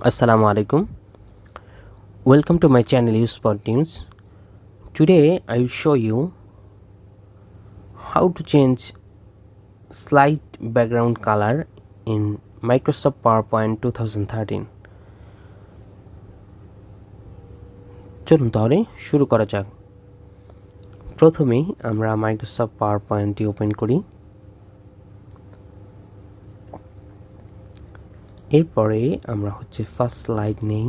Assalamu alaikum. Welcome to my channel Useful News. Today I will show you how to change slide background color in Microsoft PowerPoint 2013. চলুন তাহলে শুরু করা যাক। প্রথমেই আমরা Microsoft পাওয়ারপয়েন্টটি open করি। এরপরে আমরা ফার্স্ট স্লাইড নেই,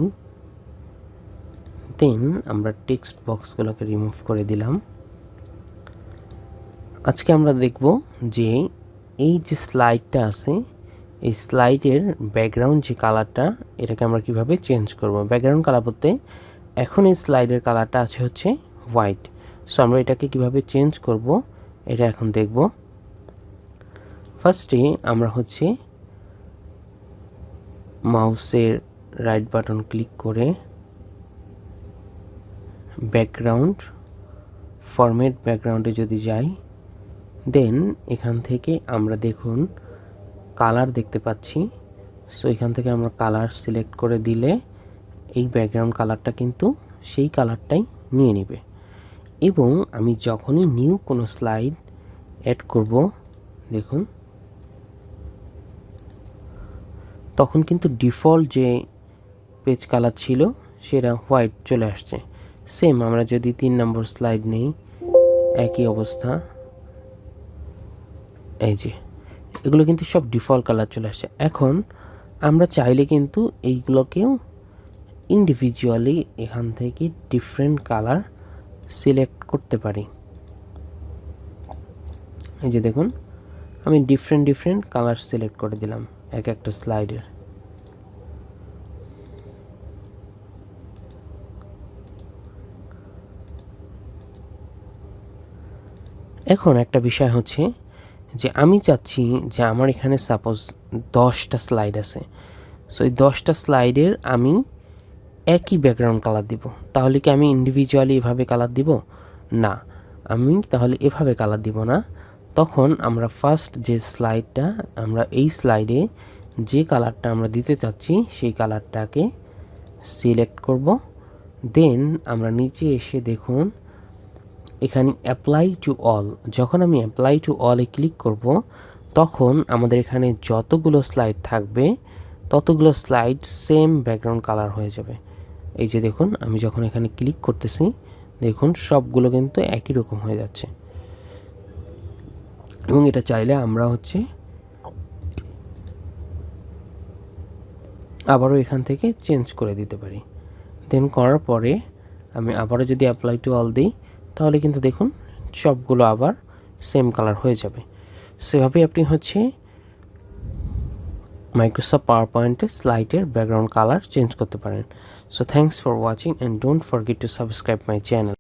দেন আমরা টেক্সট বক্সগুলোকে রিমুভ করে দিলাম। আজকে আমরা দেখব যে এই যে স্লাইডটা আছে, এই স্লাইডের ব্যাকগ্রাউন্ড যে কালারটা, এটাকে আমরা কিভাবে চেঞ্জ করব। ব্যাকগ্রাউন্ড কালার বলতে এখন এই স্লাইডের কালারটা আছে হোয়াইট, সো আমরা এটাকে কিভাবে চেঞ্জ করব এটা এখন দেখব। ফার্স্টে আমরা মাউসের রাইট বাটন ক্লিক করে ব্যাকগ্রাউন্ড ফরম্যাট ব্যাকগ্রাউন্ডে যদি যাই, দেন এখান থেকে আমরা দেখুন কালার দেখতে পাচ্ছি। সো এখান থেকে আমরা কালার সিলেক্ট করে দিলে এই ব্যাকগ্রাউন্ড কালারটা কিন্তু সেই কালারটাই নিয়ে নেবে। এবং আমি যখনই নিউ কোনো স্লাইড অ্যাড করব, দেখুন তখন কিন্তু ডিফল্ট যে পেজ কালার ছিল সেটা হোয়াইট চলে আসছে। সেম আমরা যদি 3 নম্বর স্লাইড নেই, একই অবস্থা, এই যে এগুলো কিন্তু সব ডিফল্ট কালার চলে আসছে। এখন আমরা চাইলে কিন্তু এইগুলোকেও ইন্ডিভিজুয়ালি এখান থেকে ডিফারেন্ট কালার সিলেক্ট করতে পারি। এই যে দেখুন আমি ডিফারেন্ট কালার সিলেক্ট করে দিলাম এক একটা স্লাইডের। এখন একটা বিষয় যে আমি চাচ্ছি যে আমার এখানে সাপোজ 10টা স্লাইড আছে, সো এই 10টা স্লাইডের আমি একই ব্যাকগ্রাউন্ড কালার দিব। তাহলে কি আমি ইন্ডিভিজুয়ালি এভাবে কালার দিব? না, আমি তাহলে এভাবে কালার দিব না। তখন আমরা ফার্স্ট যে স্লাইডটা, আমরা এই স্লাইডে যে কালারটা আমরা দিতে চাচ্ছি সেই কালারটাকে সিলেক্ট করব। দেন আমরা নিচে এসে দেখুন এখানে অ্যাপ্লাই টু অল, যখন আমি অ্যাপ্লাই টু অলে ক্লিক করব তখন আমাদের এখানে যতগুলো স্লাইড থাকবে ততগুলো স্লাইড সেম ব্যাকগ্রাউন্ড কালার হয়ে যাবে। এই যে দেখুন আমি যখন এখানে ক্লিক করতেছি, দেখুন সবগুলো কিন্তু একই রকম হয়ে যাচ্ছে। এবং এটা চাইলে আমরা আবারও এখান থেকে চেঞ্জ করে দিতে পারি। দেন করার পরে আমি আবারও যদি অ্যাপ্লাই টু অল দিই, তাহলে কিন্তু দেখুন সবগুলো আবার সেম কালার হয়ে যাবে। সেভাবেই আপনি মাইক্রোসফট পাওয়ারপয়েন্টে স্লাইডের ব্যাকগ্রাউন্ড কালার চেঞ্জ করতে পারেন। So thanks for watching and don't forget to subscribe my channel.